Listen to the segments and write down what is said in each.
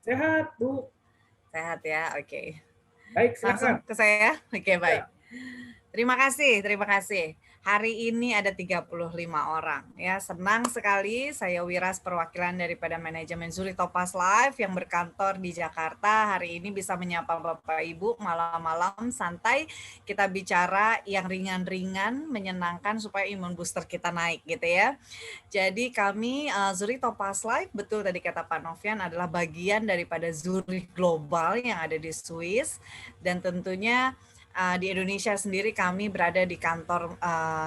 Sehat, Bu. Sehat ya, oke. Baik, Langsung silakan. ke saya? Oke, baik. Ya. Terima kasih, terima kasih. Hari ini ada 35 orang ya. Senang sekali saya Wiras perwakilan daripada manajemen Zuri Topaz Live yang berkantor di Jakarta. Hari ini bisa menyapa Bapak Ibu malam-malam santai kita bicara yang ringan-ringan, menyenangkan supaya imun booster kita naik gitu ya. Jadi kami Zuri Topaz Live, betul tadi kata Pak Novian, adalah bagian daripada Zuri Global yang ada di Swiss dan tentunya di Indonesia sendiri kami berada di kantor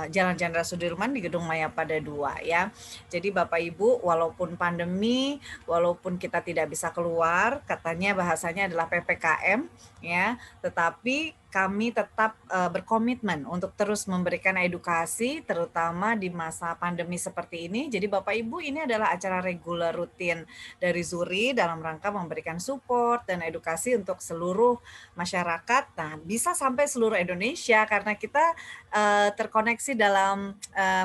Jalan Jenderal Sudirman di Gedung Mayapada 2 ya. Jadi Bapak Ibu, walaupun pandemi, walaupun kita tidak bisa keluar, katanya bahasanya adalah PPKM ya, tetapi kami tetap berkomitmen untuk terus memberikan edukasi terutama di masa pandemi seperti ini. Jadi Bapak Ibu, ini adalah acara reguler rutin dari Zuri dalam rangka memberikan support dan edukasi untuk seluruh masyarakat. Nah, bisa sampai seluruh Indonesia karena kita terkoneksi dalam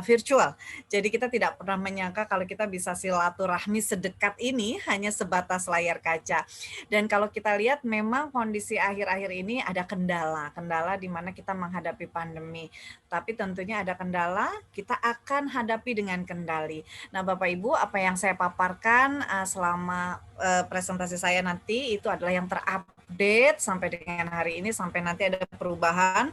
virtual. Jadi kita tidak pernah menyangka kalau kita bisa silaturahmi sedekat ini hanya sebatas layar kaca. Dan kalau kita lihat memang kondisi akhir-akhir ini ada kendala di mana kita menghadapi pandemi. Tapi tentunya ada kendala, kita akan hadapi dengan kendali. Nah, Bapak Ibu, apa yang saya paparkan selama presentasi saya nanti itu adalah yang terupdate sampai dengan hari ini, sampai nanti ada perubahan.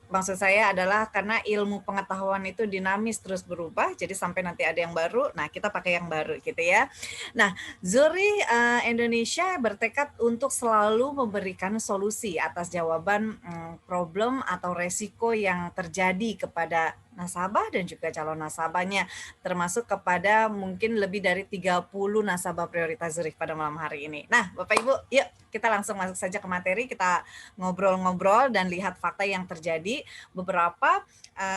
Maksud saya adalah karena ilmu pengetahuan itu dinamis terus berubah, jadi sampai nanti ada yang baru, nah kita pakai yang baru gitu ya. Nah, Zuri Indonesia bertekad untuk selalu memberikan solusi atas jawaban problem atau resiko yang terjadi kepada nasabah dan juga calon nasabahnya, termasuk kepada mungkin lebih dari 30 nasabah prioritas Zurich pada malam hari ini. Nah, Bapak Ibu, yuk kita langsung masuk saja ke materi, kita ngobrol-ngobrol dan lihat fakta yang terjadi, beberapa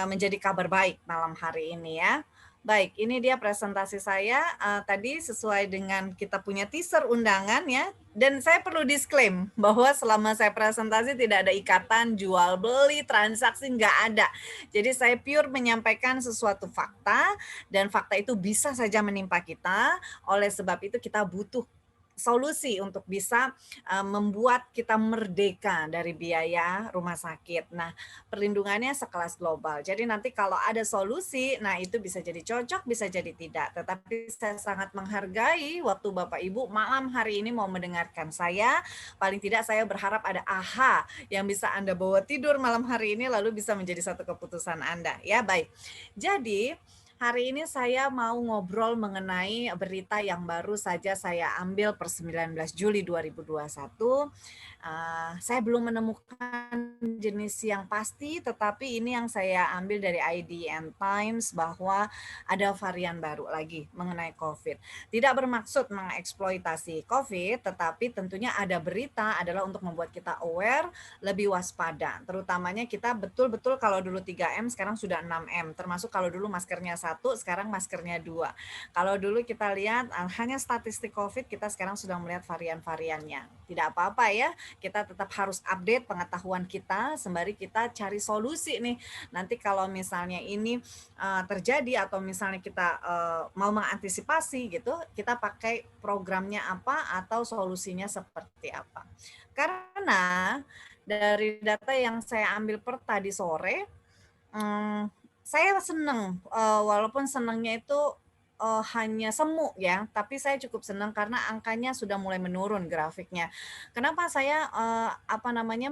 menjadi kabar baik malam hari ini ya. Baik, ini dia presentasi saya. Tadi sesuai dengan kita punya teaser undangan ya. Dan saya perlu disclaim bahwa selama saya presentasi tidak ada ikatan jual beli, transaksi, nggak ada. Jadi saya pure menyampaikan sesuatu fakta dan fakta itu bisa saja menimpa kita. Oleh sebab itu kita butuh solusi untuk bisa membuat kita merdeka dari biaya rumah sakit. Nah, perlindungannya sekelas global. Jadi nanti kalau ada solusi, nah itu bisa jadi cocok, bisa jadi tidak. Tetapi saya sangat menghargai waktu Bapak Ibu malam hari ini mau mendengarkan saya. Paling tidak saya berharap ada aha yang bisa Anda bawa tidur malam hari ini lalu bisa menjadi satu keputusan Anda. Ya, baik. Jadi hari ini saya mau ngobrol mengenai berita yang baru saja saya ambil per 19 Juli 2021. Saya belum menemukan jenis yang pasti, tetapi ini yang saya ambil dari IDN Times bahwa ada varian baru lagi mengenai COVID. Tidak bermaksud mengeksploitasi COVID, tetapi tentunya ada berita adalah untuk membuat kita aware, lebih waspada. Terutamanya kita betul-betul kalau dulu 3M, sekarang sudah 6M. Termasuk kalau dulu maskernya 1, sekarang maskernya 2. Kalau dulu kita lihat hanya statistik COVID, kita sekarang sudah melihat varian-variannya. Tidak apa-apa ya, kita tetap harus update pengetahuan kita sembari kita cari solusi nih. Nanti kalau misalnya ini terjadi atau misalnya kita mau mengantisipasi gitu, kita pakai programnya apa atau solusinya seperti apa. Karena dari data yang saya ambil per tadi sore, saya seneng, walaupun senengnya itu hanya semu ya, tapi saya cukup senang karena angkanya sudah mulai menurun grafiknya. Kenapa saya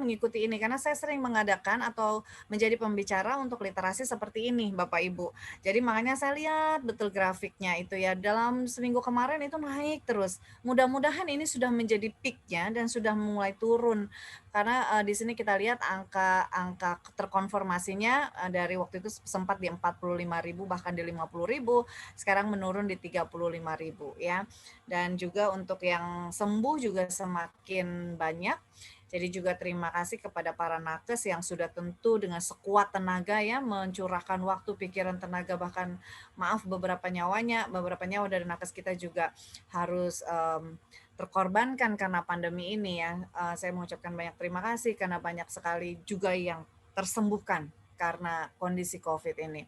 mengikuti ini? Karena saya sering mengadakan atau menjadi pembicara untuk literasi seperti ini, Bapak Ibu. Jadi makanya saya lihat betul grafiknya itu ya, dalam seminggu kemarin itu naik terus. Mudah-mudahan ini sudah menjadi peak-nya dan sudah mulai turun. Karena di sini kita lihat angka terkonfirmasinya dari waktu itu sempat di 45.000 bahkan di 50.000, sekarang menurun di 35.000 ya. Dan juga untuk yang sembuh juga semakin banyak. Jadi juga terima kasih kepada para nakes yang sudah tentu dengan sekuat tenaga ya mencurahkan waktu, pikiran, tenaga, bahkan maaf beberapa nyawa dari nakes kita juga harus terkorbankan karena pandemi ini ya. Saya mengucapkan banyak terima kasih karena banyak sekali juga yang tersembuhkan karena kondisi COVID ini.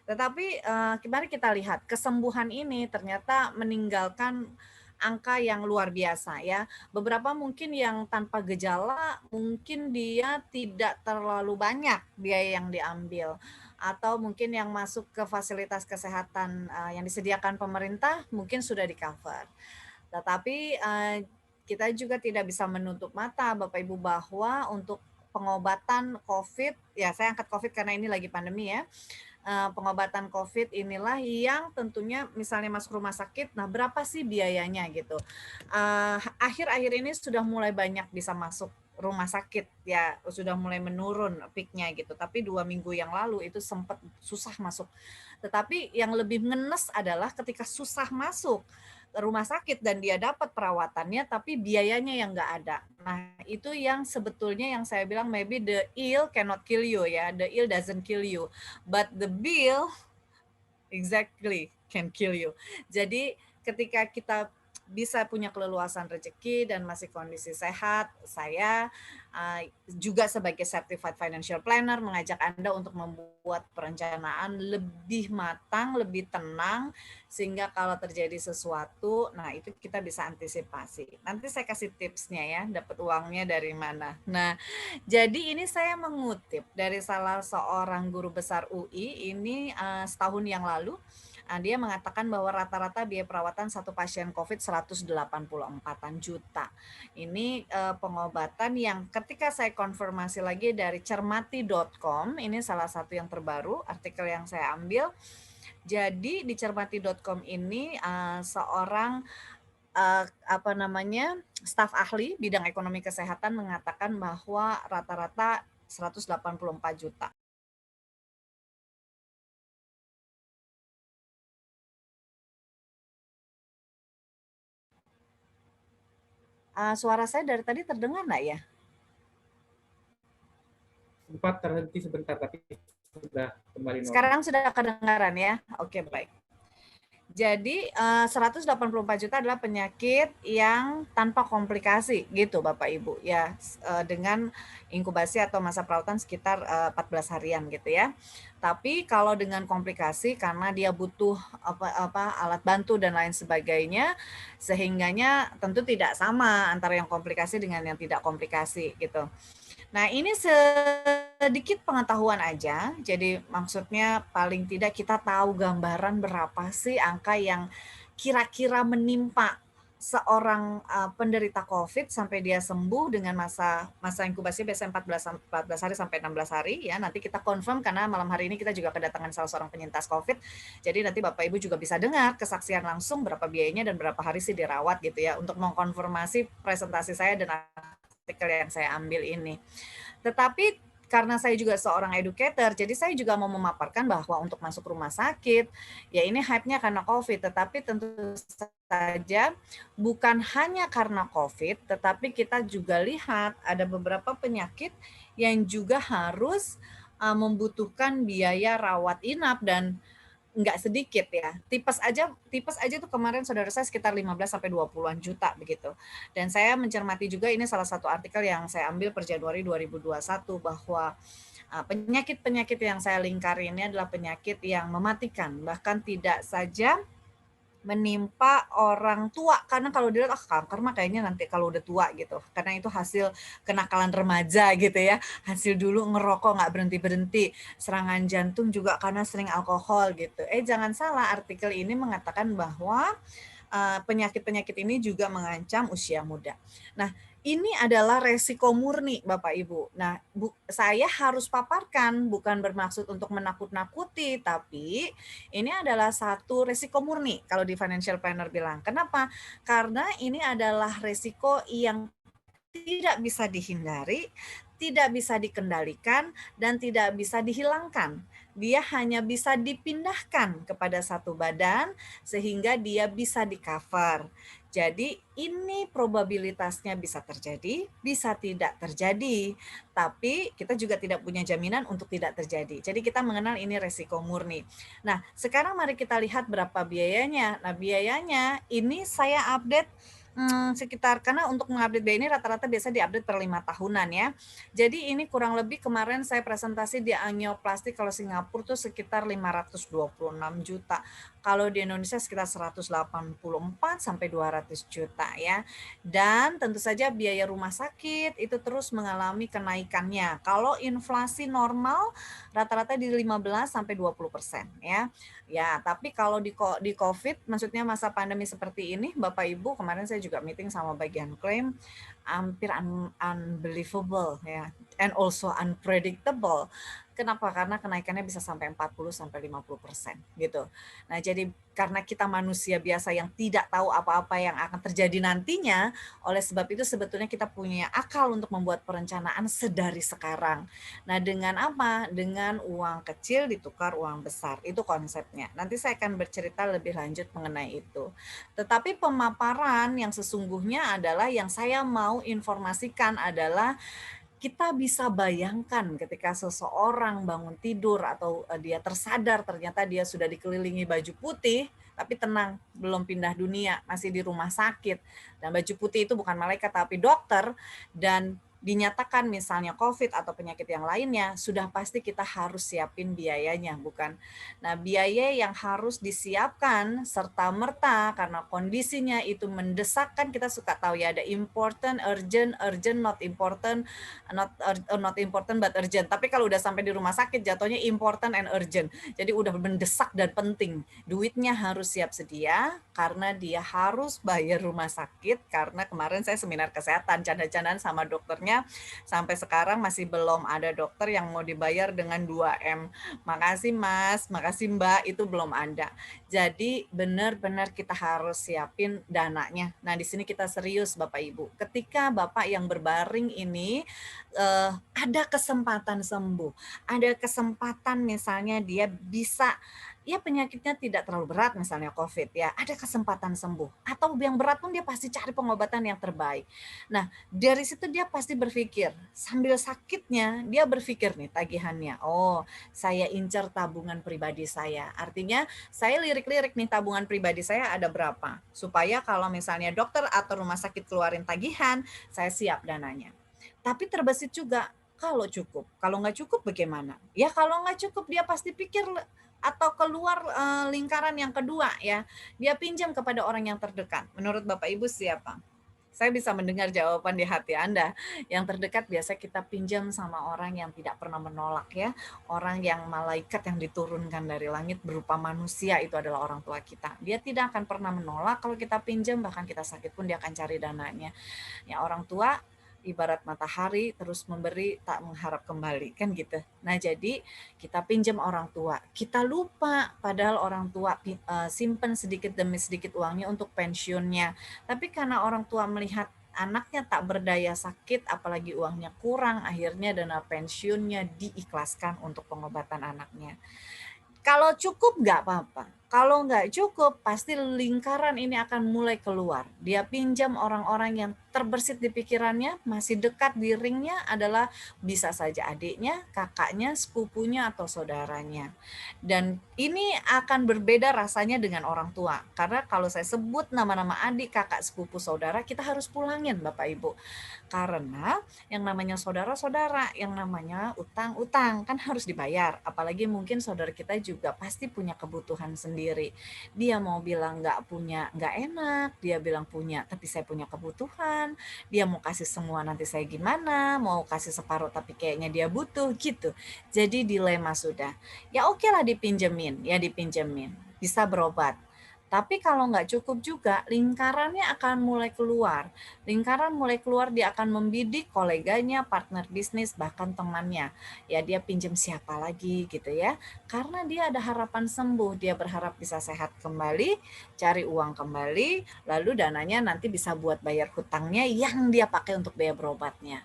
Tetapi mari kita lihat kesembuhan ini ternyata meninggalkan angka yang luar biasa ya. Beberapa mungkin yang tanpa gejala, mungkin dia tidak terlalu banyak biaya yang diambil, atau mungkin yang masuk ke fasilitas kesehatan yang disediakan pemerintah mungkin sudah di-cover. Tetapi kita juga tidak bisa menutup mata Bapak Ibu bahwa untuk pengobatan COVID, ya saya angkat COVID karena ini lagi pandemi ya, pengobatan COVID inilah yang tentunya misalnya masuk rumah sakit, nah berapa sih biayanya gitu. Akhir-akhir ini sudah mulai banyak bisa masuk rumah sakit ya, sudah mulai menurun peaknya gitu, tapi 2 minggu yang lalu itu sempat susah masuk. Tetapi yang lebih ngenes adalah ketika susah masuk rumah sakit dan dia dapat perawatannya tapi biayanya yang nggak ada. Nah itu yang sebetulnya yang saya bilang maybe the ill cannot kill you ya, the ill doesn't kill you, but the bill exactly can kill you. Jadi ketika kita bisa punya keleluasan rezeki dan masih kondisi sehat, saya juga sebagai certified financial planner mengajak Anda untuk membuat perencanaan lebih matang, lebih tenang, sehingga kalau terjadi sesuatu, nah itu kita bisa antisipasi. Nanti saya kasih tipsnya ya, dapat uangnya dari mana. Nah, jadi ini saya mengutip dari salah seorang guru besar UI ini setahun yang lalu. Dia mengatakan bahwa rata-rata biaya perawatan satu pasien COVID 184 juta. Ini pengobatan yang ketika saya konfirmasi lagi dari cermati.com, ini salah satu yang terbaru artikel yang saya ambil. Jadi di cermati.com ini seorang staf ahli bidang ekonomi kesehatan mengatakan bahwa rata-rata 184 juta. Suara saya dari tadi terdengar nggak ya? Sempat terhenti sebentar, tapi sudah kembali normal. Sekarang sudah kedengaran ya? Oke, baik. Jadi 184 juta adalah penyakit yang tanpa komplikasi gitu Bapak Ibu ya, dengan inkubasi atau masa perawatan sekitar 14 harian gitu ya. Tapi kalau dengan komplikasi karena dia butuh alat bantu dan lain sebagainya, sehingganya tentu tidak sama antara yang komplikasi dengan yang tidak komplikasi gitu. Nah, ini sedikit pengetahuan aja. Jadi maksudnya paling tidak kita tahu gambaran berapa sih angka yang kira-kira menimpa seorang penderita COVID sampai dia sembuh dengan masa inkubasi biasanya 14 hari sampai 16 hari ya. Nanti kita confirm karena malam hari ini kita juga kedatangan salah seorang penyintas COVID. Jadi nanti Bapak Ibu juga bisa dengar kesaksian langsung berapa biayanya dan berapa hari sih dirawat gitu ya untuk mengkonfirmasi presentasi saya dan artikel yang saya ambil ini. Tetapi karena saya juga seorang educator, jadi saya juga mau memaparkan bahwa untuk masuk rumah sakit, ya ini hype-nya karena COVID, tetapi tentu saja bukan hanya karena COVID, tetapi kita juga lihat ada beberapa penyakit yang juga harus membutuhkan biaya rawat inap dan nggak sedikit ya. Tipes aja tuh kemarin saudara saya sekitar 15 sampai 20-an juta begitu. Dan saya mencermati juga ini salah satu artikel yang saya ambil per Januari 2021 bahwa penyakit-penyakit yang saya lingkari ini adalah penyakit yang mematikan, bahkan tidak saja menimpa orang tua, karena kalau dilihat kanker mah kayaknya nanti kalau udah tua gitu, karena itu hasil kenakalan remaja gitu ya, hasil dulu ngerokok nggak berhenti-berhenti, serangan jantung juga karena sering alkohol gitu. Jangan salah, artikel ini mengatakan bahwa penyakit-penyakit ini juga mengancam usia muda. Nah, ini adalah resiko murni Bapak Ibu. Nah, saya harus paparkan bukan bermaksud untuk menakut-nakuti, tapi ini adalah satu resiko murni kalau di financial planner bilang. Kenapa? Karena ini adalah resiko yang tidak bisa dihindari, tidak bisa dikendalikan, dan tidak bisa dihilangkan. Dia hanya bisa dipindahkan kepada satu badan sehingga dia bisa di-cover. Jadi ini probabilitasnya bisa terjadi, bisa tidak terjadi. Tapi kita juga tidak punya jaminan untuk tidak terjadi. Jadi kita mengenal ini resiko murni. Nah, sekarang mari kita lihat berapa biayanya. Nah, biayanya ini saya update sekitar, karena untuk mengupdate biaya ini rata-rata biasa diupdate per 5 tahunan ya. Jadi ini kurang lebih kemarin saya presentasi di angioplastik kalau Singapura tuh sekitar 526 juta. Kalau di Indonesia sekitar 184 sampai 200 juta ya. Dan tentu saja biaya rumah sakit itu terus mengalami kenaikannya. Kalau inflasi normal rata-rata di 15 sampai 20% ya. Ya, tapi kalau di COVID, maksudnya masa pandemi seperti ini, Bapak Ibu, kemarin saya juga meeting sama bagian klaim, hampir unbelievable ya, and also unpredictable. Kenapa? Karena kenaikannya bisa sampai 40 sampai 50% gitu. Nah, jadi karena kita manusia biasa yang tidak tahu apa-apa yang akan terjadi nantinya, oleh sebab itu sebetulnya kita punya akal untuk membuat perencanaan sedari sekarang. Nah, dengan apa? Dengan uang kecil ditukar uang besar. Itu konsepnya. Nanti saya akan bercerita lebih lanjut mengenai itu. Tetapi pemaparan yang sesungguhnya adalah yang saya mau informasikan adalah kita bisa bayangkan ketika seseorang bangun tidur atau dia tersadar ternyata dia sudah dikelilingi baju putih, tapi tenang, belum pindah dunia, masih di rumah sakit. Dan baju putih itu bukan malaikat tapi dokter, dan dinyatakan misalnya COVID atau penyakit yang lainnya, sudah pasti kita harus siapin biayanya, bukan? Nah, biaya yang harus disiapkan serta merta karena kondisinya itu mendesak, kan kita suka tahu ya, ada important, urgent, urgent, not important, not important but urgent. Tapi kalau udah sampai di rumah sakit jatuhnya important and urgent. Jadi udah mendesak dan penting. Duitnya harus siap sedia karena dia harus bayar rumah sakit, karena kemarin saya seminar kesehatan canda-candaan sama dokternya, sampai sekarang masih belum ada dokter yang mau dibayar dengan 2M. Makasih Mas, makasih Mbak, itu belum ada. Jadi benar-benar kita harus siapin dananya. Nah, di sini kita serius Bapak Ibu. Ketika Bapak yang berbaring ini ada kesempatan sembuh, ada kesempatan misalnya dia bisa, ya penyakitnya tidak terlalu berat misalnya COVID ya, ada kesempatan sembuh. Atau yang berat pun dia pasti cari pengobatan yang terbaik. Nah, dari situ dia pasti berpikir, sambil sakitnya dia berpikir nih tagihannya, oh saya incer tabungan pribadi saya. Artinya saya lirik-lirik nih tabungan pribadi saya ada berapa. Supaya kalau misalnya dokter atau rumah sakit keluarin tagihan, saya siap dananya. Tapi terbesit juga, kalau cukup, kalau nggak cukup bagaimana? Ya kalau nggak cukup dia pasti pikir atau keluar lingkaran yang kedua ya, dia pinjam kepada orang yang terdekat. Menurut Bapak Ibu siapa? Saya bisa mendengar jawaban di hati Anda. Yang terdekat biasa kita pinjam sama orang yang tidak pernah menolak ya. Orang yang malaikat yang diturunkan dari langit berupa manusia, itu adalah orang tua kita. Dia tidak akan pernah menolak kalau kita pinjam, bahkan kita sakit pun dia akan cari dananya. Ya, orang tua ibarat matahari terus memberi tak mengharap kembali kan gitu. Nah, jadi kita pinjam orang tua, kita lupa padahal orang tua simpen sedikit demi sedikit uangnya untuk pensiunnya. Tapi karena orang tua melihat anaknya tak berdaya sakit, apalagi uangnya kurang, akhirnya dana pensiunnya diikhlaskan untuk pengobatan anaknya. Kalau cukup nggak apa-apa. Kalau nggak cukup, pasti lingkaran ini akan mulai keluar. Dia pinjam orang-orang yang terbersit di pikirannya, masih dekat di ringnya adalah bisa saja adiknya, kakaknya, sepupunya, atau saudaranya. Dan ini akan berbeda rasanya dengan orang tua. Karena kalau saya sebut nama-nama adik, kakak, sepupu, saudara, kita harus pulangin Bapak Ibu. Karena yang namanya saudara-saudara, yang namanya utang-utang kan harus dibayar. Apalagi mungkin saudara kita juga pasti punya kebutuhan sendiri. Dia mau bilang nggak punya, nggak enak. Dia bilang punya, tapi saya punya kebutuhan. Dia mau kasih semua, nanti saya gimana. Mau kasih separuh, tapi kayaknya dia butuh gitu. Jadi dilema sudah. Ya oke lah dipinjemin, ya dipinjemin. Bisa berobat. Tapi kalau nggak cukup juga, lingkarannya akan mulai keluar. Lingkaran mulai keluar, dia akan membidik koleganya, partner bisnis, bahkan temannya. Ya dia pinjam siapa lagi gitu ya. Karena dia ada harapan sembuh, dia berharap bisa sehat kembali, cari uang kembali, lalu dananya nanti bisa buat bayar hutangnya yang dia pakai untuk biaya berobatnya.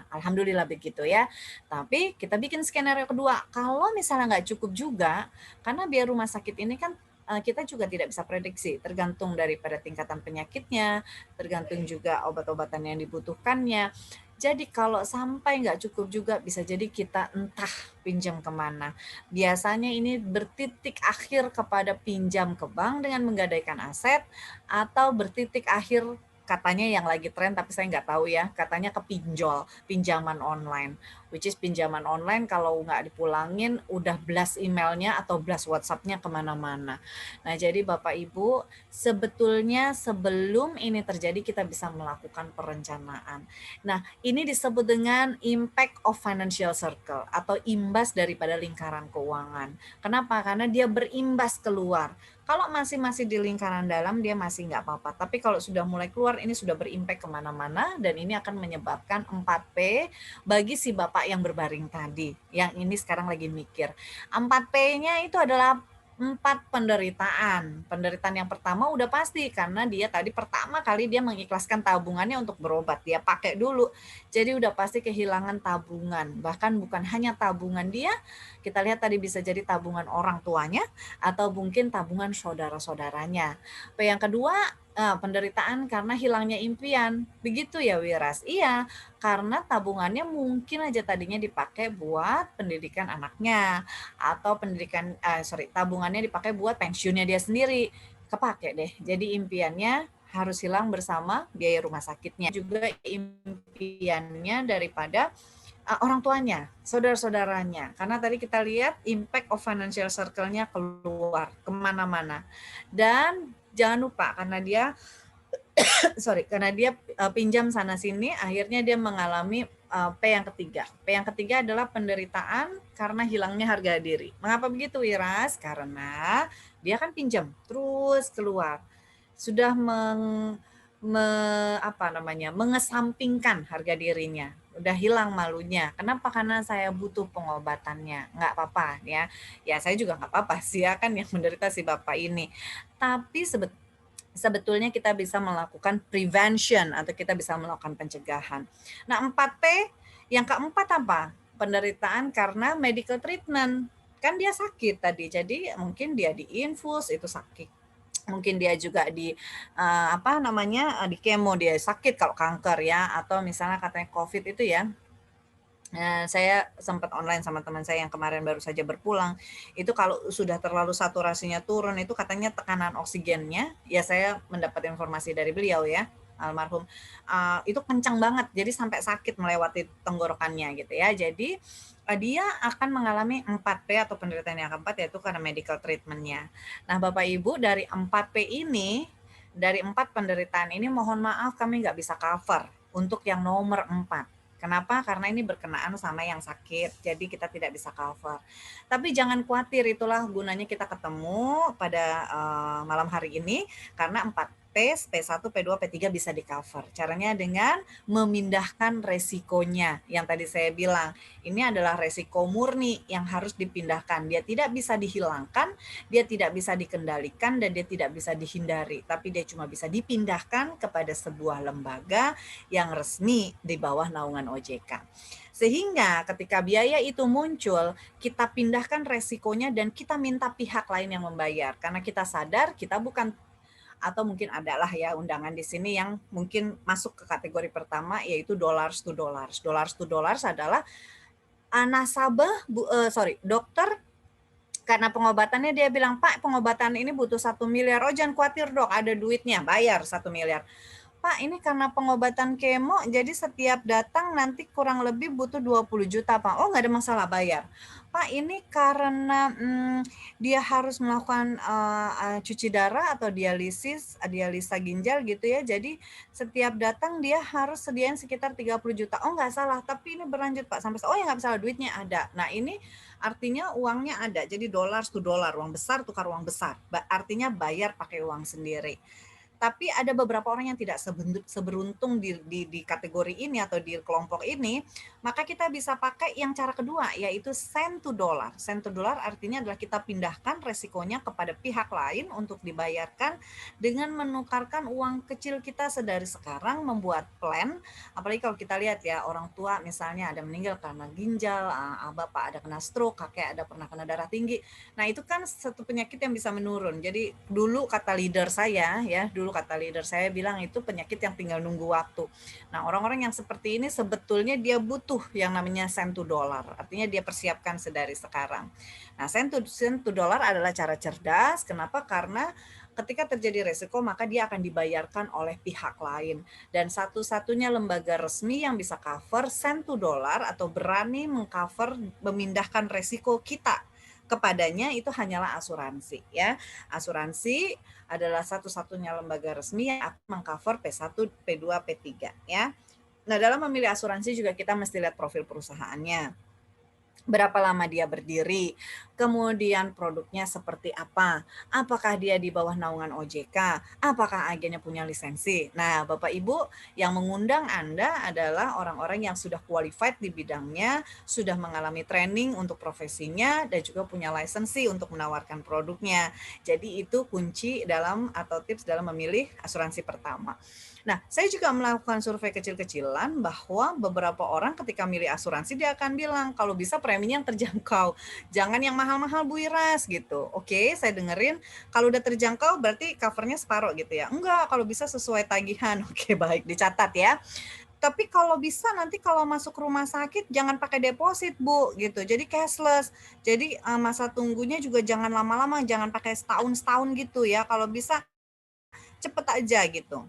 Alhamdulillah begitu ya. Tapi kita bikin skenario kedua. Kalau misalnya nggak cukup juga, karena biaya rumah sakit ini kan kita juga tidak bisa prediksi, tergantung daripada tingkatan penyakitnya, tergantung juga obat-obatan yang dibutuhkannya. Jadi kalau sampai nggak cukup juga, bisa jadi kita entah pinjam kemana. Biasanya ini bertitik akhir kepada pinjam ke bank dengan menggadaikan aset, atau bertitik akhir katanya yang lagi tren, tapi saya nggak tahu ya, katanya kepinjol, pinjaman online. Which is pinjaman online kalau nggak dipulangin udah blast emailnya atau blast WhatsApp-nya kemana-mana. Nah jadi Bapak Ibu, sebetulnya sebelum ini terjadi kita bisa melakukan perencanaan. Nah ini disebut dengan impact of financial circle atau imbas daripada lingkaran keuangan. Kenapa? Karena dia berimbas keluar. Kalau masih di lingkaran dalam dia masih nggak apa-apa. Tapi kalau sudah mulai keluar ini sudah berimpact kemana-mana dan ini akan menyebabkan 4P bagi si bapak yang berbaring tadi. Yang ini sekarang lagi mikir. 4P-nya itu adalah 4 penderitaan. Penderitaan yang pertama udah pasti karena dia tadi pertama kali dia mengikhlaskan tabungannya untuk berobat. Dia pakai dulu. Jadi udah pasti kehilangan tabungan. Bahkan bukan hanya tabungan dia, kita lihat tadi bisa jadi tabungan orang tuanya atau mungkin tabungan saudara-saudaranya. Yang kedua, penderitaan karena hilangnya impian. Begitu ya Wiras? Iya, karena tabungannya mungkin aja tadinya dipakai buat pendidikan anaknya atau tabungannya dipakai buat pensiunnya dia sendiri. Kepake deh. Jadi impiannya harus hilang bersama biaya rumah sakitnya. Juga impiannya daripada orang tuanya, saudara-saudaranya. Karena tadi kita lihat impact of financial circle-nya keluar kemana-mana. Dan jangan lupa karena dia pinjam sana sini, akhirnya dia mengalami P yang ketiga. P yang ketiga adalah penderitaan karena hilangnya harga diri. Mengapa begitu Wiras? Karena dia kan pinjam terus keluar. Sudah mengesampingkan harga dirinya. Udah hilang malunya. Kenapa? Karena saya butuh pengobatannya. Nggak apa-apa ya. Ya saya juga nggak apa-apa sih ya kan yang menderita si bapak ini. Tapi sebetulnya kita bisa melakukan prevention atau kita bisa melakukan pencegahan. Nah 4P yang keempat apa? Penderitaan karena medical treatment. Kan dia sakit tadi, jadi mungkin dia diinfus itu sakit. Mungkin dia juga di di kemo dia sakit kalau kanker ya, atau misalnya katanya COVID itu ya. Saya sempat online sama teman saya yang kemarin baru saja berpulang. Itu kalau sudah terlalu saturasinya turun itu katanya tekanan oksigennya, ya saya mendapat informasi dari beliau ya, almarhum, itu kencang banget. Jadi sampai sakit melewati tenggorokannya gitu ya. Jadi dia akan mengalami 4P atau penderitaan yang keempat yaitu karena medical treatment-nya. Nah, Bapak Ibu dari 4P ini, dari 4 penderitaan ini mohon maaf kami nggak bisa cover untuk yang nomor 4. Kenapa? Karena ini berkenaan sama yang sakit, jadi kita tidak bisa cover. Tapi jangan khawatir, itulah gunanya kita ketemu pada malam hari ini, karena 4P, P1, P2, P3 bisa di-cover. Caranya dengan memindahkan resikonya. Yang tadi saya bilang, ini adalah resiko murni yang harus dipindahkan. Dia tidak bisa dihilangkan, dia tidak bisa dikendalikan, dan dia tidak bisa dihindari. Tapi dia cuma bisa dipindahkan kepada sebuah lembaga yang resmi di bawah naungan OJK. Sehingga ketika biaya itu muncul, kita pindahkan resikonya dan kita minta pihak lain yang membayar. Karena kita sadar kita bukan, atau mungkin adalah ya undangan di sini yang mungkin masuk ke kategori pertama yaitu dollars to dollars. Dollars to dollars adalah dokter karena pengobatannya dia bilang, Pak pengobatan ini butuh 1 miliar. Oh jangan khawatir dok, ada duitnya, bayar 1 miliar. Pak ini karena pengobatan kemo jadi setiap datang nanti kurang lebih butuh 20 juta Pak. Oh nggak ada masalah, bayar. Pak ini karena dia harus melakukan cuci darah atau dialisa ginjal gitu ya. Jadi setiap datang dia harus sediain sekitar 30 juta. Oh nggak salah, tapi ini berlanjut Pak sampai oh ya nggak salah, duitnya ada. Nah ini artinya uangnya ada. Jadi dollars to dollar, uang besar tukar uang besar. Artinya bayar pakai uang sendiri. Tapi ada beberapa orang yang tidak seberuntung di kategori ini atau di kelompok ini, maka kita bisa pakai yang cara kedua, yaitu send to dollar. Send to dollar artinya adalah kita pindahkan resikonya kepada pihak lain untuk dibayarkan dengan menukarkan uang kecil kita sedari sekarang, membuat plan. Apalagi kalau kita lihat ya, orang tua misalnya ada meninggal karena ginjal, bapak ada kena stroke, kakek ada pernah kena darah tinggi. Nah itu kan satu penyakit yang bisa menurun. Jadi dulu kata leader saya bilang itu penyakit yang tinggal nunggu waktu. Nah orang-orang yang seperti ini sebetulnya dia butuh yang namanya send to dollar. Artinya dia persiapkan sedari sekarang. Nah send to dollar adalah cara cerdas. Kenapa? Karena ketika terjadi resiko maka dia akan dibayarkan oleh pihak lain. Dan satu-satunya lembaga resmi yang bisa cover sent to dollar atau berani mengcover memindahkan resiko kita kepadanya itu hanyalah asuransi ya. Asuransi adalah satu-satunya lembaga resmi yang akan mengcover P1, P2, P3 ya. Nah, dalam memilih asuransi juga kita mesti lihat profil perusahaannya. Berapa lama dia berdiri, kemudian produknya seperti apa, apakah dia di bawah naungan OJK, apakah agennya punya lisensi. Nah, Bapak Ibu, yang mengundang Anda adalah orang-orang yang sudah qualified di bidangnya, sudah mengalami training untuk profesinya, dan juga punya lisensi untuk menawarkan produknya. Jadi itu kunci dalam atau tips dalam memilih asuransi pertama. Nah, saya juga melakukan survei kecil-kecilan bahwa beberapa orang ketika milih asuransi dia akan bilang kalau bisa preminya yang terjangkau. Jangan yang mahal-mahal Bu Iras gitu. Oke, saya dengerin kalau udah terjangkau berarti covernya separuh gitu ya. Enggak, kalau bisa sesuai tagihan. Oke, baik dicatat ya. Tapi kalau bisa nanti kalau masuk rumah sakit jangan pakai deposit Bu gitu. Jadi cashless. Jadi masa tunggunya juga jangan lama-lama, jangan pakai setahun gitu ya. Kalau bisa cepet aja gitu.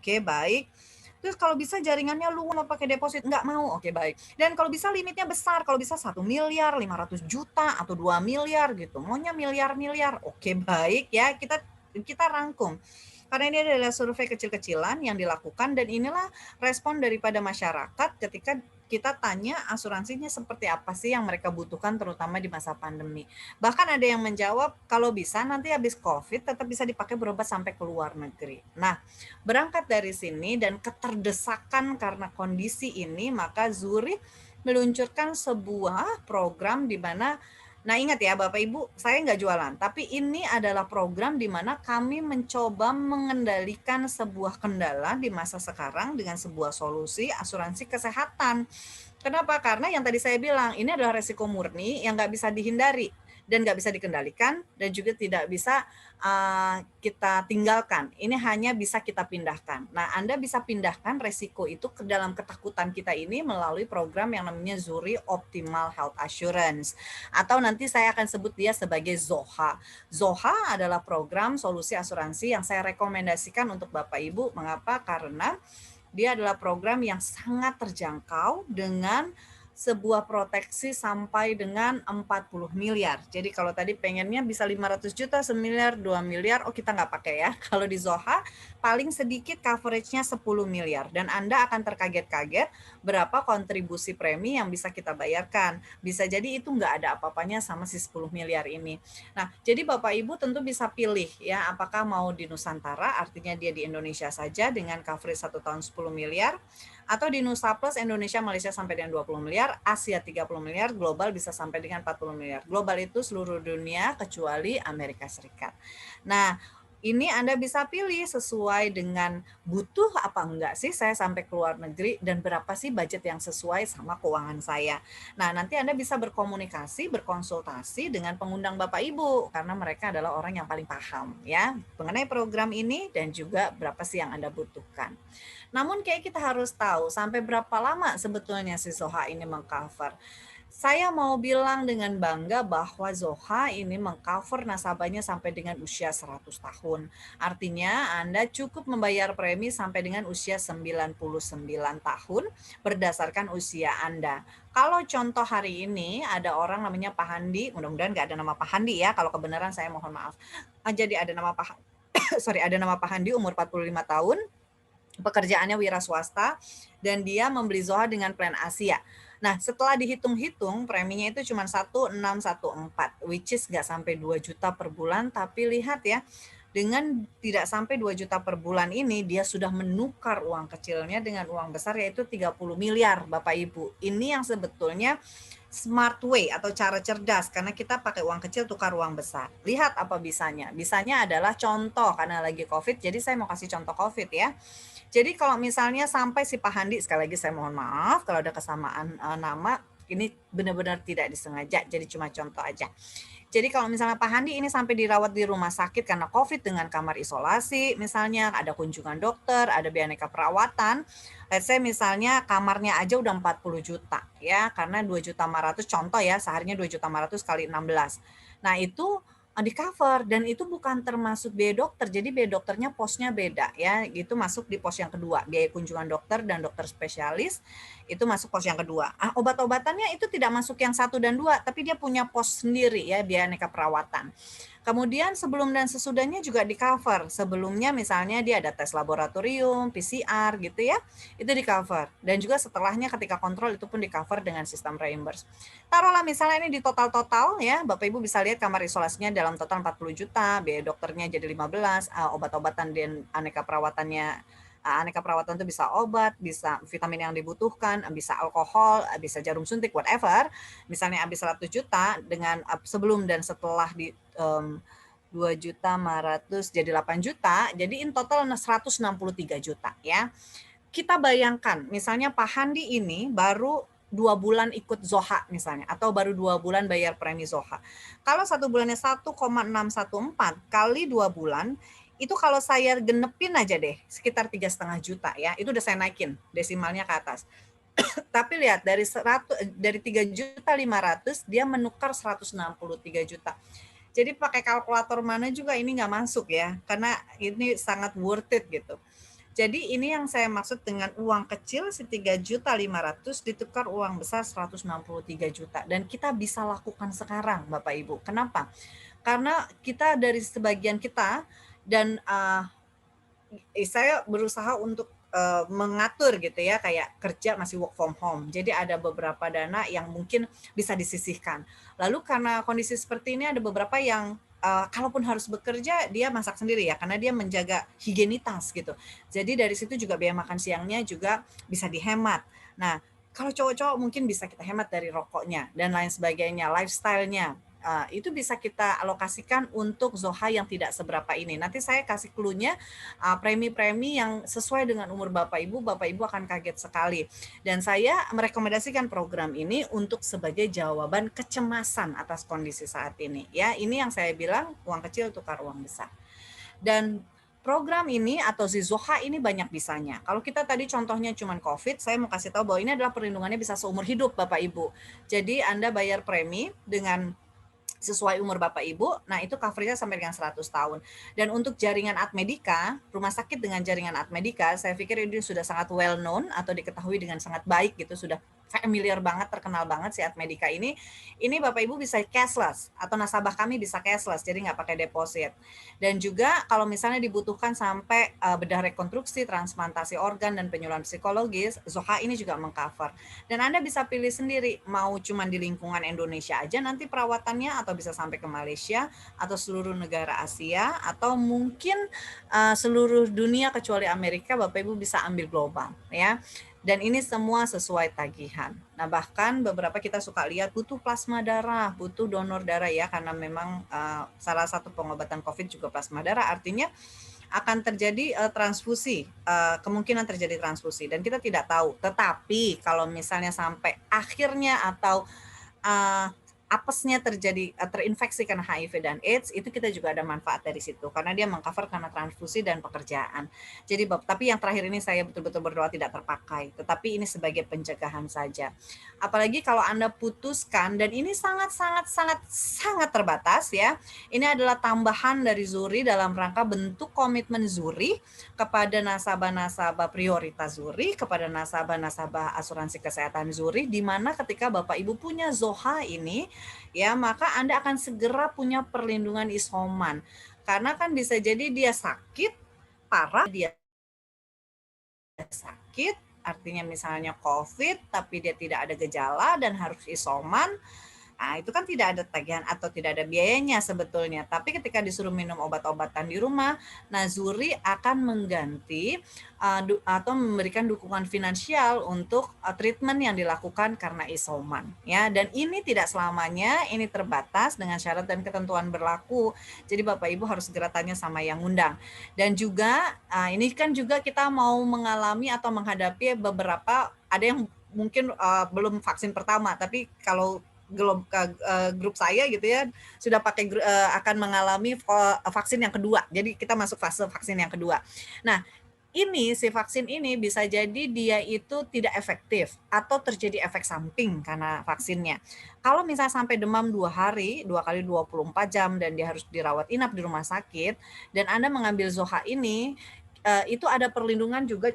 Oke, baik. Terus kalau bisa jaringannya luas mau pakai deposit, nggak mau, oke baik. Dan kalau bisa limitnya besar, kalau bisa 1 miliar, 500 juta, atau 2 miliar gitu. Maunya miliar-miliar, oke baik ya, kita rangkum. Karena ini adalah survei kecil-kecilan yang dilakukan dan inilah respon daripada masyarakat ketika kita tanya asuransinya seperti apa sih yang mereka butuhkan terutama di masa pandemi. Bahkan ada yang menjawab kalau bisa nanti habis COVID tetap bisa dipakai berobat sampai ke luar negeri. Nah, berangkat dari sini dan keterdesakan karena kondisi ini maka Zurich meluncurkan sebuah program di mana nah ingat ya Bapak Ibu, saya nggak jualan, tapi ini adalah program di mana kami mencoba mengendalikan sebuah kendala di masa sekarang dengan sebuah solusi asuransi kesehatan. Kenapa? Karena yang tadi saya bilang, ini adalah resiko murni yang nggak bisa dihindari dan nggak bisa dikendalikan dan juga tidak bisa kita tinggalkan. Ini hanya bisa kita pindahkan. Nah, Anda bisa pindahkan resiko itu ke dalam ketakutan kita ini melalui program yang namanya Zurich Optimal Health Assurance. Atau nanti saya akan sebut dia sebagai ZOHA. ZOHA adalah program solusi asuransi yang saya rekomendasikan untuk Bapak Ibu. Mengapa? Karena dia adalah program yang sangat terjangkau dengan sebuah proteksi sampai dengan 40 miliar. Jadi kalau tadi pengennya bisa 500 juta, 1 miliar, 2 miliar, oh kita nggak pakai ya. Kalau di Zoha paling sedikit coveragenya 10 miliar dan Anda akan terkaget-kaget berapa kontribusi premi yang bisa kita bayarkan. Bisa jadi itu nggak ada apa-apanya sama si 10 miliar ini. Nah, jadi Bapak Ibu tentu bisa pilih ya apakah mau di Nusantara, artinya dia di Indonesia saja dengan coverage 1 tahun 10 miliar, atau di Nusa Plus Indonesia Malaysia sampai dengan 20 miliar, Asia 30 miliar, global bisa sampai dengan 40 miliar. Global itu seluruh dunia kecuali Amerika Serikat. Nah, ini Anda bisa pilih sesuai dengan butuh apa enggak sih saya sampai ke luar negeri dan berapa sih budget yang sesuai sama keuangan saya. Nah, nanti Anda bisa berkomunikasi, berkonsultasi dengan pengundang Bapak Ibu karena mereka adalah orang yang paling paham ya mengenai program ini dan juga berapa sih yang Anda butuhkan. Namun kayak kita harus tahu sampai berapa lama sebetulnya si Zoha ini mengcover. Saya mau bilang dengan bangga bahwa Zoha ini mengcover nasabahnya sampai dengan usia 100 tahun. Artinya Anda cukup membayar premi sampai dengan usia 99 tahun berdasarkan usia Anda. Kalau contoh hari ini ada orang namanya Pak Handi, mudah-mudahan nggak ada nama Pak Handi ya, kalau kebenaran saya mohon maaf. Jadi ada nama Pak ada nama Pak Handi umur 45 tahun, pekerjaannya wira swasta, dan dia membeli Zoha dengan plan Asia. Nah, setelah dihitung-hitung, preminya itu cuma 1614, which is nggak sampai 2 juta per bulan, tapi lihat ya, dengan tidak sampai 2 juta per bulan ini, dia sudah menukar uang kecilnya dengan uang besar, yaitu 30 miliar, Bapak Ibu. Ini yang sebetulnya smart way atau cara cerdas, karena kita pakai uang kecil tukar uang besar. Lihat apa bisanya. Bisanya adalah contoh, karena lagi COVID, jadi saya mau kasih contoh COVID ya. Jadi kalau misalnya sampai si Pak Handi, sekali lagi saya mohon maaf kalau ada kesamaan nama, ini benar-benar tidak disengaja, jadi cuma contoh aja. Jadi kalau misalnya Pak Handi ini sampai dirawat di rumah sakit karena COVID dengan kamar isolasi, misalnya ada kunjungan dokter, ada biaya aneka perawatan, let's say misalnya kamarnya aja udah 40 juta ya, karena 2.500.000 contoh ya, seharinya 2.500.000 kali 16. Nah itu di cover dan itu bukan termasuk biaya dokter. Jadi biaya dokternya posnya beda ya. Itu masuk di pos yang kedua. Biaya kunjungan dokter dan dokter spesialis itu masuk pos yang kedua. Obat-obatannya itu tidak masuk yang 1 dan 2, tapi dia punya pos sendiri ya, biaya aneka perawatan. Kemudian sebelum dan sesudahnya juga di cover. Sebelumnya misalnya dia ada tes laboratorium, PCR gitu ya, itu di cover. Dan juga setelahnya ketika kontrol itu pun di cover dengan sistem reimburse. Taruhlah misalnya ini di total-total ya, Bapak Ibu bisa lihat kamar isolasinya dalam total 40 juta, biaya dokternya jadi 15, obat-obatan dan aneka perawatannya, aneka perawatan itu bisa obat, bisa vitamin yang dibutuhkan, bisa alkohol, bisa jarum suntik, whatever. Misalnya habis 100 juta dengan sebelum dan setelah di 2.500.000 jadi 8 juta, jadi in total 163 juta ya. Kita bayangkan, misalnya Pak Handi ini baru 2 bulan ikut Zoha misalnya, atau baru 2 bulan bayar premi Zoha. Kalau 1 bulannya 1,614 kali 2 bulan, itu kalau saya genepin aja deh, sekitar 3,5 juta ya, itu udah saya naikin desimalnya ke atas. Tapi lihat dari 3.500.000 dia menukar 163 juta. Jadi pakai kalkulator mana juga ini nggak masuk ya, karena ini sangat worth it gitu. Jadi ini yang saya maksud dengan uang kecil 3.500.000 ditukar uang besar 163 juta. Dan kita bisa lakukan sekarang Bapak Ibu. Kenapa? Karena kita dari sebagian kita dan saya berusaha untuk mengatur gitu ya, kayak kerja masih work from home. Jadi ada beberapa dana yang mungkin bisa disisihkan. Lalu karena kondisi seperti ini ada beberapa yang kalaupun harus bekerja dia masak sendiri ya, karena dia menjaga higienitas gitu. Jadi dari situ juga biaya makan siangnya juga bisa dihemat. Nah, kalau cowok-cowok mungkin bisa kita hemat dari rokoknya dan lain sebagainya, lifestyle-nya. Itu bisa kita alokasikan untuk Zoha yang tidak seberapa ini. Nanti saya kasih clue-nya, premi-premi yang sesuai dengan umur Bapak Ibu akan kaget sekali. Dan saya merekomendasikan program ini untuk sebagai jawaban kecemasan atas kondisi saat ini. Ya, ini yang saya bilang uang kecil tukar uang besar. Dan program ini atau Zoha ini banyak bisanya. Kalau kita tadi contohnya cuma COVID, saya mau kasih tahu bahwa ini adalah perlindungannya bisa seumur hidup Bapak Ibu. Jadi Anda bayar premi dengan sesuai umur Bapak Ibu, nah itu coverage sampai dengan 100 tahun. Dan untuk jaringan Admedika, rumah sakit dengan jaringan Admedika, saya pikir ini sudah sangat well known atau diketahui dengan sangat baik gitu, sudah familiar banget, terkenal banget si Admedika ini. Ini Bapak Ibu bisa cashless atau nasabah kami bisa cashless, jadi nggak pakai deposit. Dan juga kalau misalnya dibutuhkan sampai bedah rekonstruksi, transplantasi organ dan penyuluhan psikologis, Zoha ini juga mengcover. Dan Anda bisa pilih sendiri mau cuma di lingkungan Indonesia aja nanti perawatannya atau bisa sampai ke Malaysia atau seluruh negara Asia atau mungkin seluruh dunia kecuali Amerika, Bapak Ibu bisa ambil global ya. Dan ini semua sesuai tagihan. Nah bahkan beberapa kita suka lihat butuh plasma darah, butuh donor darah ya, karena memang salah satu pengobatan COVID juga plasma darah, artinya akan terjadi transfusi, kemungkinan terjadi transfusi dan kita tidak tahu. Tetapi kalau misalnya sampai akhirnya atau apesnya terjadi terinfeksi karena HIV dan AIDS, itu kita juga ada manfaat dari situ karena dia mengcover karena transfusi dan pekerjaan. Jadi tapi yang terakhir ini saya betul-betul berdoa tidak terpakai, tetapi ini sebagai pencegahan saja. Apalagi kalau Anda putuskan, dan ini sangat terbatas ya. Ini adalah tambahan dari Zuri dalam rangka bentuk komitmen Zuri kepada nasabah-nasabah prioritas Zuri, kepada nasabah-nasabah asuransi kesehatan Zuri, di mana ketika Bapak Ibu punya Zoha ini, ya maka Anda akan segera punya perlindungan isoman. Karena kan bisa jadi dia sakit parah, dia sakit, artinya misalnya COVID, tapi dia tidak ada gejala dan harus isoman. Nah, itu kan tidak ada tagihan atau tidak ada biayanya sebetulnya. Tapi ketika disuruh minum obat-obatan di rumah, nah Zuri akan mengganti atau memberikan dukungan finansial untuk treatment yang dilakukan karena isoman. Ya, dan ini tidak selamanya, ini terbatas dengan syarat dan ketentuan berlaku. Jadi Bapak Ibu harus segera tanya sama yang undang. Dan juga ini kan juga kita mau mengalami atau menghadapi beberapa, ada yang mungkin belum vaksin pertama, tapi kalau grup saya gitu ya, sudah pakai akan mengalami vaksin yang kedua. Jadi kita masuk fase vaksin yang kedua. Nah, si vaksin ini bisa jadi dia itu tidak efektif atau terjadi efek samping karena vaksinnya. Kalau misalnya sampai demam 2 hari, 2 kali 24 jam dan dia harus dirawat inap di rumah sakit dan Anda mengambil Zoha ini, itu ada perlindungan juga,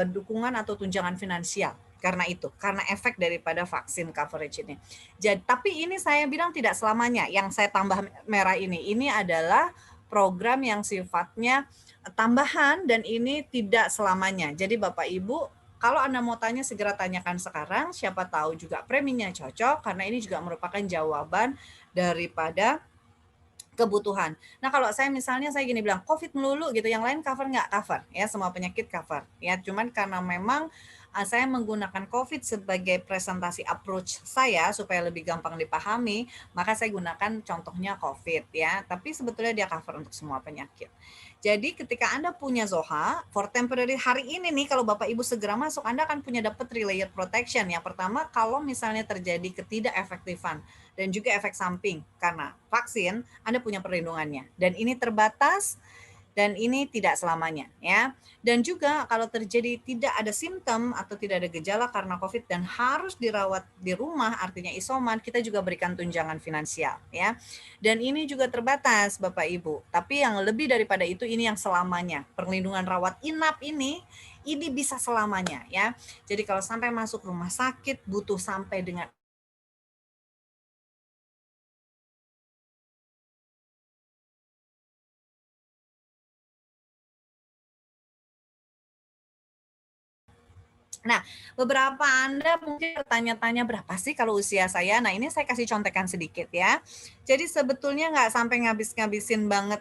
dukungan atau tunjangan finansial karena efek daripada vaksin coverage ini. Tapi ini saya bilang tidak selamanya, yang saya tambah merah ini adalah program yang sifatnya tambahan dan ini tidak selamanya. Jadi Bapak Ibu, kalau Anda mau tanya segera tanyakan sekarang, siapa tahu juga preminya cocok karena ini juga merupakan jawaban daripada kebutuhan. Nah kalau saya misalnya saya gini bilang COVID melulu gitu, yang lain cover nggak? Cover ya, semua penyakit cover ya. Cuman karena memang saya menggunakan COVID sebagai presentasi approach saya supaya lebih gampang dipahami, maka saya gunakan contohnya COVID ya. Tapi sebetulnya dia cover untuk semua penyakit. Jadi ketika Anda punya Zoha, for temporary hari ini nih, kalau Bapak Ibu segera masuk, Anda akan punya dapat 3-layer protection. Yang pertama, kalau misalnya terjadi ketidakefektifan dan juga efek samping karena vaksin, Anda punya perlindungannya. Dan ini terbatas dan ini tidak selamanya ya. Dan juga kalau terjadi tidak ada simptom atau tidak ada gejala karena COVID dan harus dirawat di rumah, artinya isoman, kita juga berikan tunjangan finansial ya. Dan ini juga terbatas Bapak Ibu. Tapi yang lebih daripada itu, ini yang selamanya. Perlindungan rawat inap ini bisa selamanya ya. Jadi kalau sampai masuk rumah sakit butuh sampai dengan Nah, beberapa Anda mungkin bertanya-tanya berapa sih kalau usia saya? Nah, ini saya kasih contekan sedikit ya. Jadi sebetulnya nggak sampai ngabis-ngabisin banget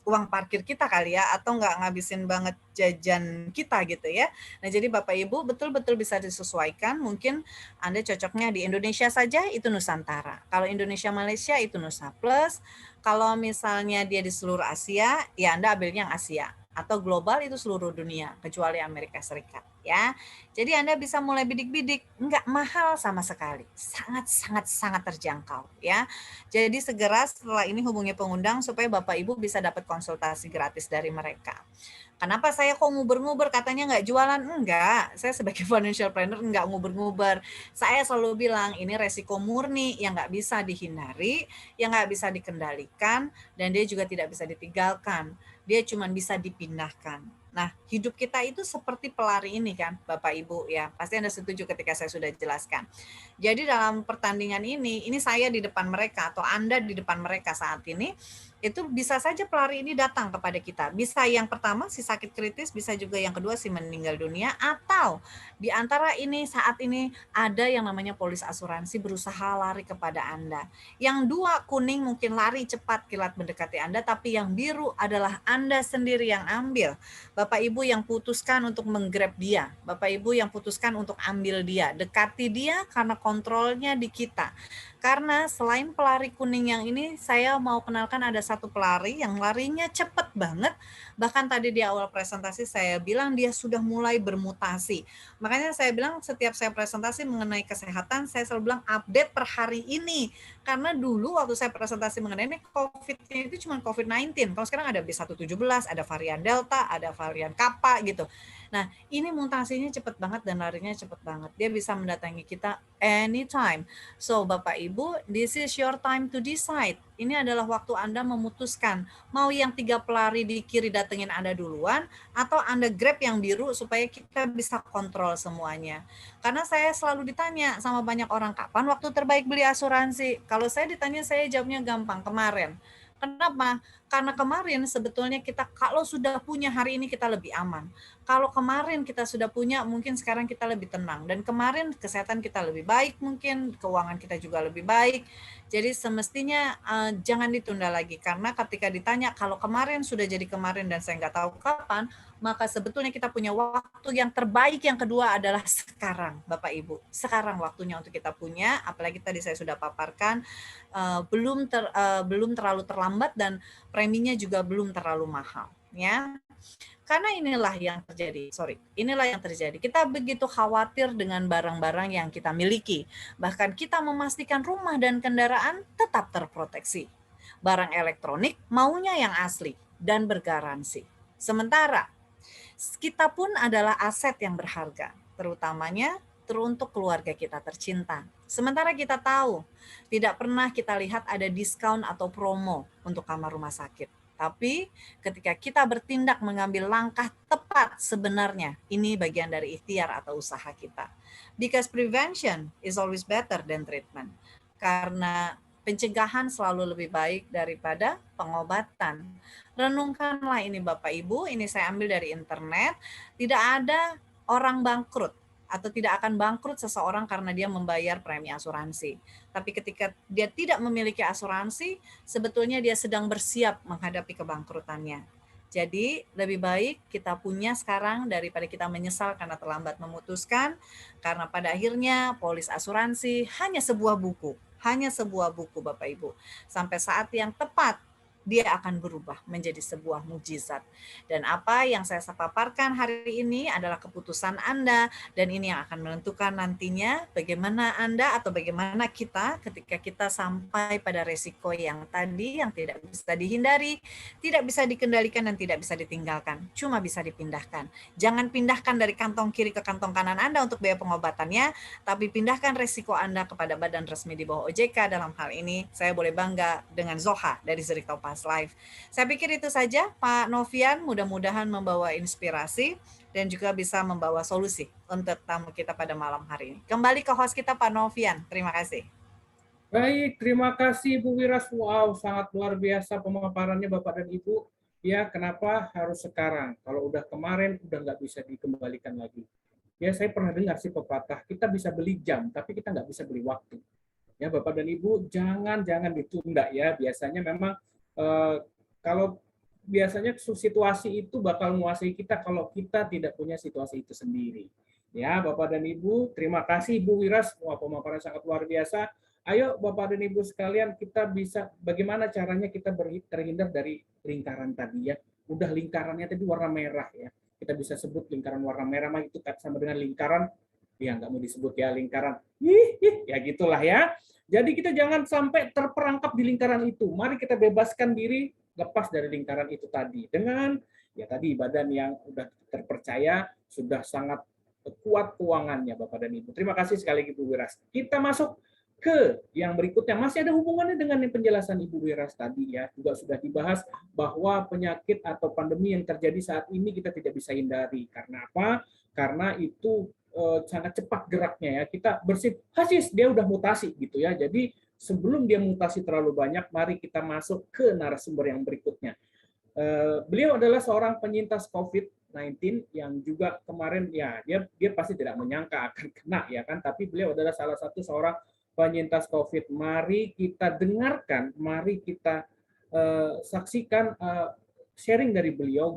uang parkir kita kali ya, atau nggak ngabisin banget jajan kita gitu ya. Nah, jadi Bapak Ibu betul-betul bisa disesuaikan. Mungkin Anda cocoknya di Indonesia saja itu Nusantara. Kalau Indonesia Malaysia itu Nusa Plus. Kalau misalnya dia di seluruh Asia, ya Anda ambilnya yang Asia. Atau global itu seluruh dunia, kecuali Amerika Serikat ya. Jadi Anda bisa mulai bidik-bidik, nggak mahal sama sekali, sangat terjangkau ya. Jadi segera setelah ini hubungi pengundang supaya Bapak Ibu bisa dapat konsultasi gratis dari mereka. Kenapa saya kok nguber-nguber katanya nggak jualan? Enggak, saya sebagai financial planner nggak nguber-nguber. Saya selalu bilang ini resiko murni yang nggak bisa dihindari, yang nggak bisa dikendalikan, dan dia juga tidak bisa ditinggalkan. Dia cuma bisa dipindahkan. Nah, hidup kita itu seperti pelari ini kan, Bapak Ibu ya. Pasti Anda setuju ketika saya sudah jelaskan. Jadi dalam pertandingan ini saya di depan mereka atau Anda di depan mereka saat ini, itu bisa saja pelari ini datang kepada kita. Bisa yang pertama si sakit kritis, bisa juga yang kedua si meninggal dunia, atau di antara ini saat ini ada yang namanya polis asuransi berusaha lari kepada Anda. Yang dua kuning mungkin lari cepat kilat mendekati Anda, tapi yang biru adalah Anda sendiri yang ambil. Bapak Ibu yang putuskan untuk menggrab dia, Bapak Ibu yang putuskan untuk ambil dia, dekati dia karena kontrolnya di kita. Karena selain pelari kuning yang ini, saya mau kenalkan ada satu pelari yang larinya cepat banget. Bahkan tadi di awal presentasi saya bilang dia sudah mulai bermutasi. Makanya saya bilang setiap saya presentasi mengenai kesehatan, saya selalu bilang update per hari ini. Karena dulu waktu saya presentasi mengenai ini COVID-nya itu cuma COVID-19. Kalau sekarang ada B117, ada varian Delta, ada varian Kappa gitu. Nah, ini mutasinya cepat banget dan larinya cepat banget. Dia bisa mendatangi kita anytime. So, Bapak Ibu, this is your time to decide. Ini adalah waktu Anda memutuskan mau yang 3 pelari di kiri datengin Anda duluan atau Anda grab yang biru supaya kita bisa kontrol semuanya. Karena saya selalu ditanya sama banyak orang, kapan waktu terbaik beli asuransi? Kalau saya ditanya, saya jawabnya gampang, kemarin. Kenapa? Karena kemarin sebetulnya kita kalau sudah punya hari ini kita lebih aman. Kalau kemarin kita sudah punya, mungkin sekarang kita lebih tenang. Dan kemarin kesehatan kita lebih baik, mungkin keuangan kita juga lebih baik. Jadi semestinya jangan ditunda lagi. Karena ketika ditanya, kalau kemarin sudah jadi kemarin dan saya nggak tahu kapan, maka sebetulnya kita punya waktu yang terbaik yang kedua adalah sekarang, Bapak Ibu. Sekarang waktunya untuk kita punya, apalagi tadi saya sudah paparkan, belum terlalu terlambat dan preminya juga belum terlalu mahal. ya. Karena inilah yang terjadi. Kita begitu khawatir dengan barang-barang yang kita miliki. Bahkan kita memastikan rumah dan kendaraan tetap terproteksi. Barang elektronik maunya yang asli dan bergaransi. Sementara kita pun adalah aset yang berharga, terutamanya teruntuk keluarga kita tercinta. Sementara kita tahu, tidak pernah kita lihat ada diskon atau promo untuk kamar rumah sakit. Tapi ketika kita bertindak mengambil langkah tepat sebenarnya, ini bagian dari ikhtiar atau usaha kita. Because prevention is always better than treatment. Karena pencegahan selalu lebih baik daripada pengobatan. Renungkanlah ini Bapak Ibu, ini saya ambil dari internet. Tidak ada orang bangkrut atau tidak akan bangkrut seseorang karena dia membayar premi asuransi. Tapi ketika dia tidak memiliki asuransi, sebetulnya dia sedang bersiap menghadapi kebangkrutannya. Jadi lebih baik kita punya sekarang daripada kita menyesal karena terlambat memutuskan, karena pada akhirnya polis asuransi hanya sebuah buku Bapak Ibu. Sampai saat yang tepat dia akan berubah menjadi sebuah mukjizat. Dan apa yang saya paparkan hari ini adalah keputusan Anda, dan ini yang akan menentukan nantinya bagaimana Anda atau bagaimana kita ketika kita sampai pada resiko yang tadi yang tidak bisa dihindari, tidak bisa dikendalikan dan tidak bisa ditinggalkan, cuma bisa dipindahkan. Jangan pindahkan dari kantong kiri ke kantong kanan Anda untuk biaya pengobatannya, tapi pindahkan resiko Anda kepada badan resmi di bawah OJK. Dalam hal ini saya boleh bangga dengan Zoha dari Zurich Topaz Live. Saya pikir itu saja Pak Novian, mudah-mudahan membawa inspirasi dan juga bisa membawa solusi untuk tamu kita pada malam hari ini. Kembali ke host kita Pak Novian, terima kasih. Baik, terima kasih Bu Wiras. Wow, sangat luar biasa pemaparannya Bapak dan Ibu. Ya, kenapa harus sekarang? Kalau udah kemarin, udah nggak bisa dikembalikan lagi. Ya, saya pernah dengar sih pepatah, kita bisa beli jam, tapi kita nggak bisa beli waktu. Ya, Bapak dan Ibu, jangan ditunda ya. Biasanya memang kalau biasanya situasi itu bakal menguasai kita kalau kita tidak punya situasi itu sendiri. Ya, Bapak dan Ibu, terima kasih Bu Wiras, wah pemaparan sangat luar biasa. Ayo Bapak dan Ibu sekalian, kita bisa bagaimana caranya kita terhindar dari lingkaran tadi ya. Udah lingkarannya tadi warna merah ya. Kita bisa sebut lingkaran warna merah mah itu sama dengan lingkaran ya nggak mau disebut ya lingkaran. Ya gitulah ya. Jadi kita jangan sampai terperangkap di lingkaran itu. Mari kita bebaskan diri, lepas dari lingkaran itu tadi. Dengan ya tadi badan yang sudah terpercaya, sudah sangat kuat keuangannya Bapak dan Ibu. Terima kasih sekali lagi Bu Wiras. Kita masuk ke yang berikutnya. Masih ada hubungannya dengan penjelasan Ibu Wiras tadi ya. Juga sudah dibahas bahwa penyakit atau pandemi yang terjadi saat ini kita tidak bisa hindari. Karena apa? Karena itu sangat cepat geraknya ya. Kita hasis dia udah mutasi gitu ya. Jadi sebelum dia mutasi terlalu banyak, mari kita masuk ke narasumber yang berikutnya. Beliau adalah seorang penyintas COVID-19 yang juga kemarin ya dia pasti tidak menyangka akan kena ya kan, tapi beliau adalah salah satu seorang penyintas COVID. Mari kita dengarkan, mari kita saksikan sharing dari beliau.